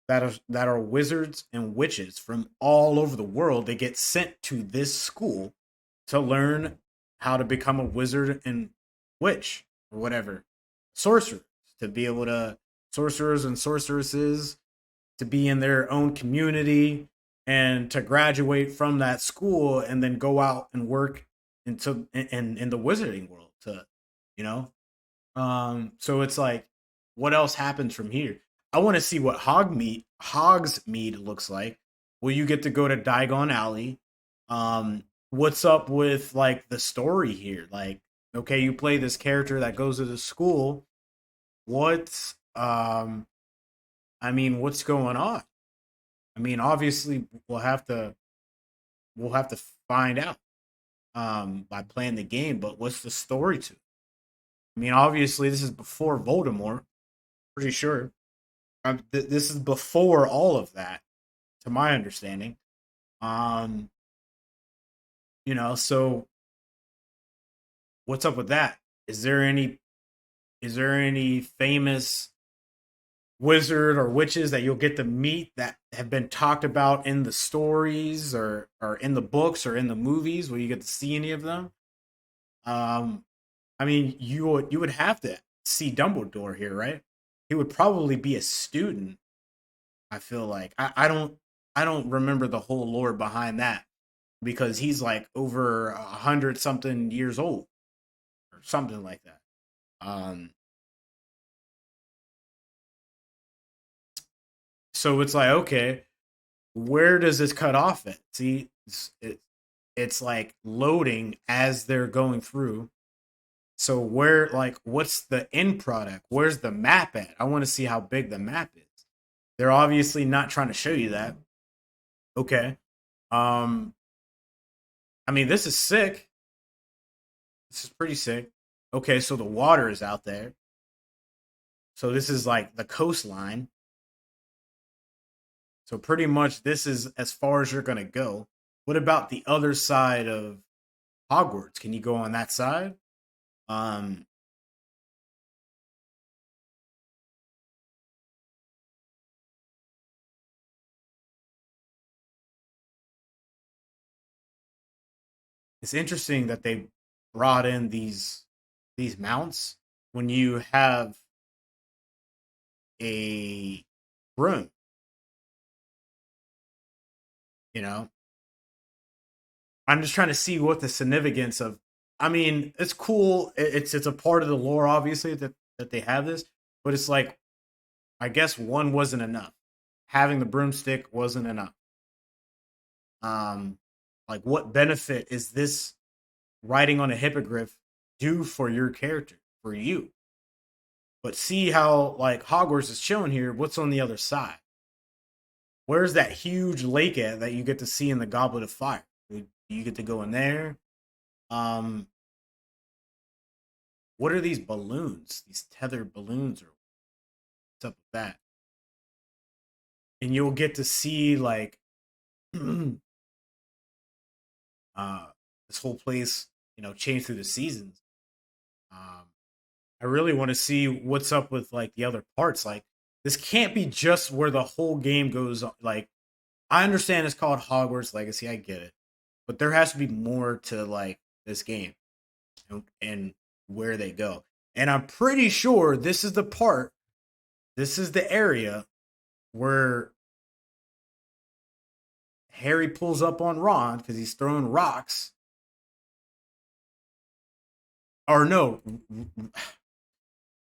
that are wizards and witches from all over the world. They get sent to this school to learn how to become a wizard and witch or whatever, sorcerers, to be able to sorcerers and sorceresses to be in their own community and to graduate from that school and then go out and work in the wizarding world to, you know. So it's like, what else happens from here? I want to see what Hogsmeade looks like. Will you get to go to Diagon Alley? What's up with like the story here? Like, okay, you play this character that goes to the school. What's I mean, what's going on? I mean, obviously we'll have to find out by playing the game, but what's the story to? I mean, obviously this is before Voldemort, pretty sure. This is before all of that, to my understanding. Um, so what's up with that? Is there any famous wizard or witches that you'll get to meet that have been talked about in the stories or in the books or in the movies? Will you get to see any of them? Um, I mean, you would have to see Dumbledore here, right? He would probably be a student. I feel like I don't remember the whole lore behind that because he's like over 100 something years old or something like that. Um, so it's like, okay, where does this cut off at? See, it's like loading as they're going through. So where, like, what's the end product? Where's the map at? I want to see how big the map is. They're obviously not trying to show you that. Okay. Um, I mean, this is sick. This is pretty sick. Okay, so the water is out there. So this is like the coastline. So pretty much this is as far as you're gonna go. What about the other side of Hogwarts? Can you go on that side? Um, it's interesting that they brought in these mounts when you have a broom. You know, I'm just trying to see what the significance of. I mean, it's cool. It's a part of the lore, obviously, that they have this, but it's like I guess one wasn't enough. Having the broomstick wasn't enough. Um, like what benefit is this writing on a hippogriff do for your character, for you? But see how like Hogwarts is shown here. What's on the other side? Where's that huge lake at that you get to see in the Goblet of Fire? You get to go in there. Um, what are these balloons? These tethered balloons, or what's up with that? And you'll get to see like uh, this whole place, change through the seasons. Um, I really want to see what's up with like the other parts. Like this can't be just where the whole game goes. Like I understand it's called Hogwarts Legacy, I get it, but there has to be more to like this game and where they go. And I'm pretty sure this is the part, this is the area where Harry pulls up on Ron because he's throwing rocks. Or no,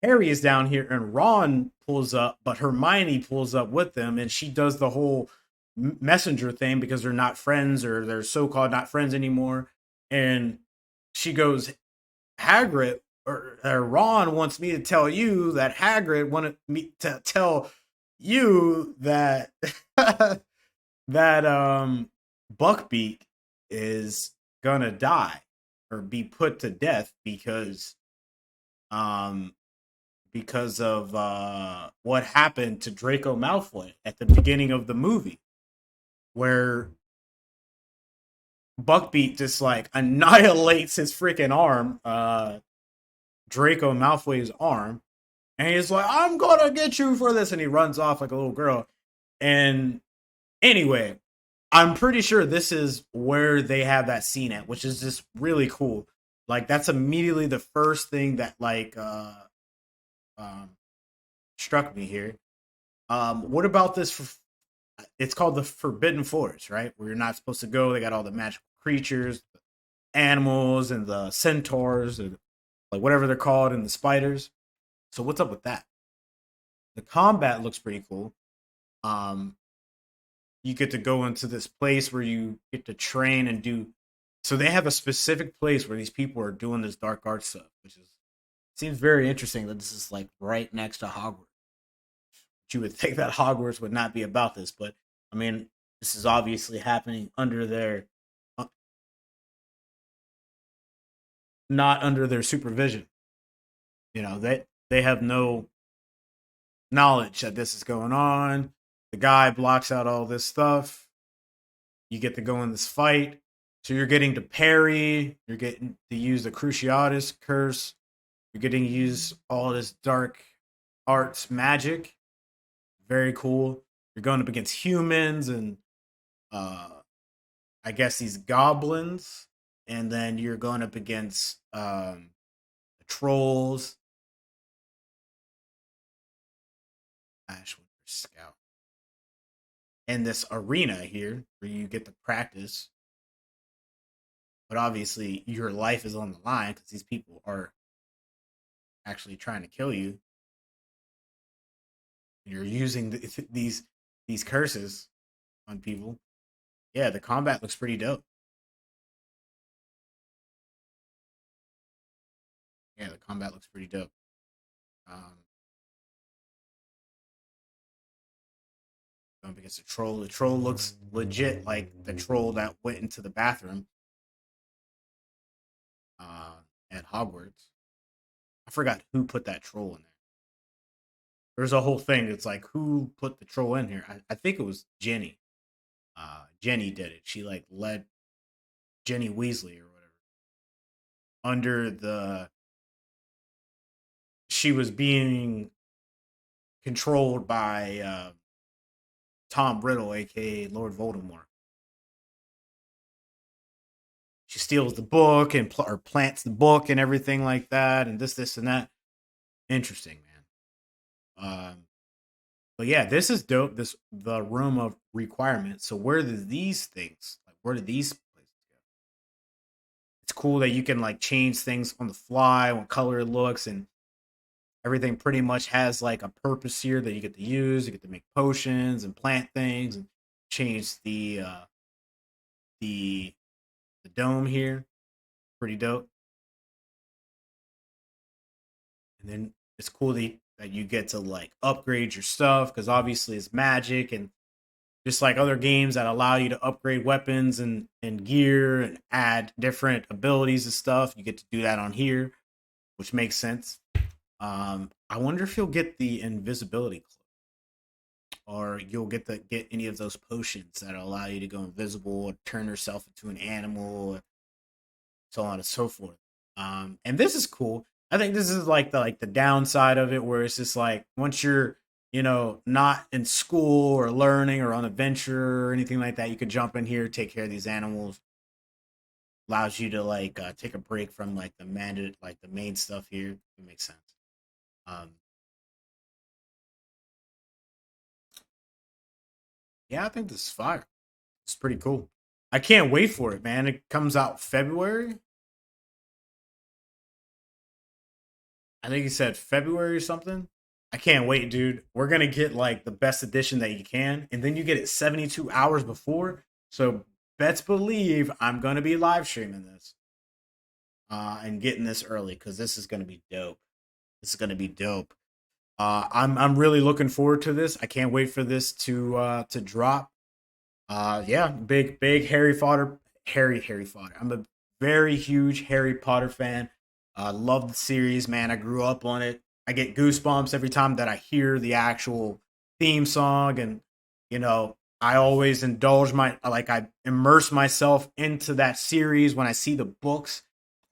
Harry is down here and Ron pulls up, but Hermione pulls up with them, and she does the whole messenger thing because they're not friends, or they're so-called not friends anymore. And she goes, Hagrid or Ron wants me to tell you that Hagrid wanted me to tell you that that Buckbeak is gonna die or be put to death um because of what happened to Draco Malfoy at the beginning of the movie, where Buckbeak just like annihilates his freaking arm, Draco Malfoy's arm, and he's like, "I'm gonna get you for this," and he runs off like a little girl. And anyway, I'm pretty sure this is where they have that scene at, which is just really cool. Like that's immediately the first thing that like struck me here. What about this? It's called the Forbidden Forest, right? Where you're not supposed to go. They got all the magical creatures, the animals, and the centaurs, and like whatever they're called, and the spiders. So what's up with that? The combat looks pretty cool. You get to go into this place where you get to train and do. So they have a specific place where these people are doing this dark arts stuff, which is seems very interesting that this is like right next to Hogwarts. You would think that Hogwarts would not be about this, but I mean, this is obviously happening under their not under their supervision. You know, they have no knowledge that this is going on. The guy blocks out all this stuff. You get to go in this fight. So you're getting to parry. You're getting to use the Cruciatus curse. You're getting to use all this dark arts magic. Very cool. You're going up against humans and I guess these goblins. And then you're going up against the trolls. Ash Winter Scout. And this arena here where you get to practice. But obviously your life is on the line because these people are actually trying to kill you. You're using these curses on people. Yeah, the combat looks pretty dope. Yeah, the combat looks pretty dope. Going against the troll. The troll looks legit like the troll that went into the bathroom at Hogwarts. I forgot who put that troll in there. There's a whole thing. It's like who put the troll in here. I think it was Jenny. Jenny did it. She like led Jenny Weasley or whatever under the. She was being controlled by Tom Riddle, aka Lord Voldemort. She steals the book and or plants the book and everything like that, and this, and that. Interesting, man. But yeah, this is dope. The room of requirements. So where do these things? Like, where do these places go? It's cool that you can like change things on the fly, what color it looks, and everything pretty much has like a purpose here that you get to use. You get to make potions and plant things and change the dome here. Pretty dope. And then it's cool that you get to like upgrade your stuff because obviously it's magic and just like other games that allow you to upgrade weapons and gear and add different abilities and stuff. You get to do that on here, which makes sense. I wonder if you'll get the invisibility cloak or you'll get any of those potions that allow you to go invisible or turn yourself into an animal, so on and so forth. And this is cool. I think this is like the downside of it, where it's just like once you're not in school or learning or on adventure or anything like that, you could jump in here, take care of these animals. Allows you to like take a break from like the main stuff here. It makes sense. Yeah, I think this is fire. It's pretty cool. I can't wait for it, man. It comes out February. I think he said February or something. I can't wait, dude. We're gonna get like the best edition that you can, and then you get it 72 hours before. So best believe I'm gonna be live streaming this and getting this early because this is gonna be dope. This is gonna be dope. I'm really looking forward to this. I can't wait for this to drop. Yeah, big Harry Potter. I'm a very huge Harry Potter fan. Love the series, man. I grew up on it. I get goosebumps every time that I hear the actual theme song, and I always I immerse myself into that series when I see the books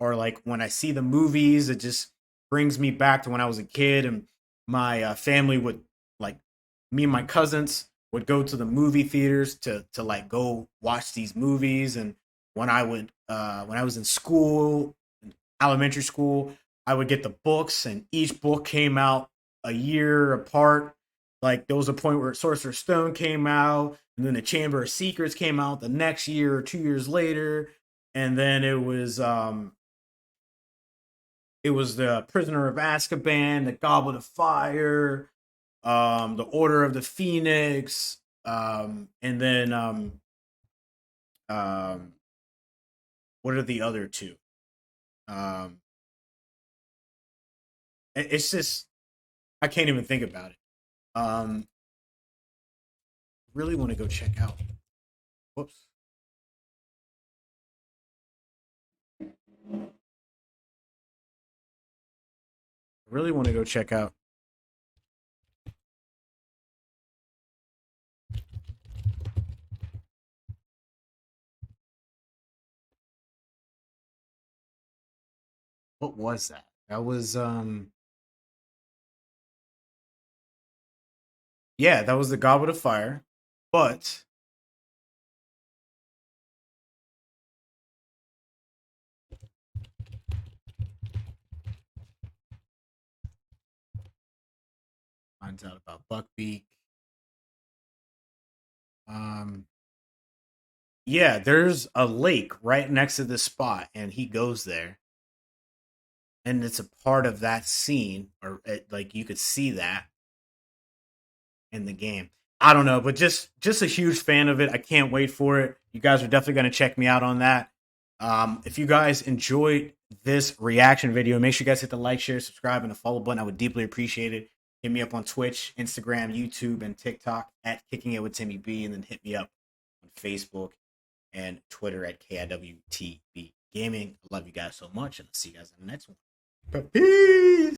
or like when I see the movies. It just brings me back to when I was a kid, and my family would like me and my cousins would go to the movie theaters to like go watch these movies. And when I was in school, elementary school, I would get the books, and each book came out a year apart. Like there was a point where Sorcerer's Stone came out, and then the Chamber of Secrets came out the next year or 2 years later, and then it was the Prisoner of Azkaban, the Goblet of Fire, the Order of the Phoenix, and then um, what are the other two? Um, it's just I can't even think about it. Really want to go check out. Whoops. Really want to go check out. What was that? That was yeah, that was the Goblet of Fire. But finds out about Buckbeak. Um yeah, there's a lake right next to this spot, and he goes there, and it's a part of that scene, or like you could see that in the game. I don't know, but just a huge fan of it. I can't wait for it. You guys are definitely going to check me out on that. If you guys enjoyed this reaction video, make sure you guys hit the like, share, subscribe, and the follow button. I would deeply appreciate it. Hit me up on Twitch, Instagram, YouTube, and TikTok at Kicking It with Timmy B, and then hit me up on Facebook and Twitter at KIWTB Gaming. I love you guys so much, and I'll see you guys in the next one. Peace.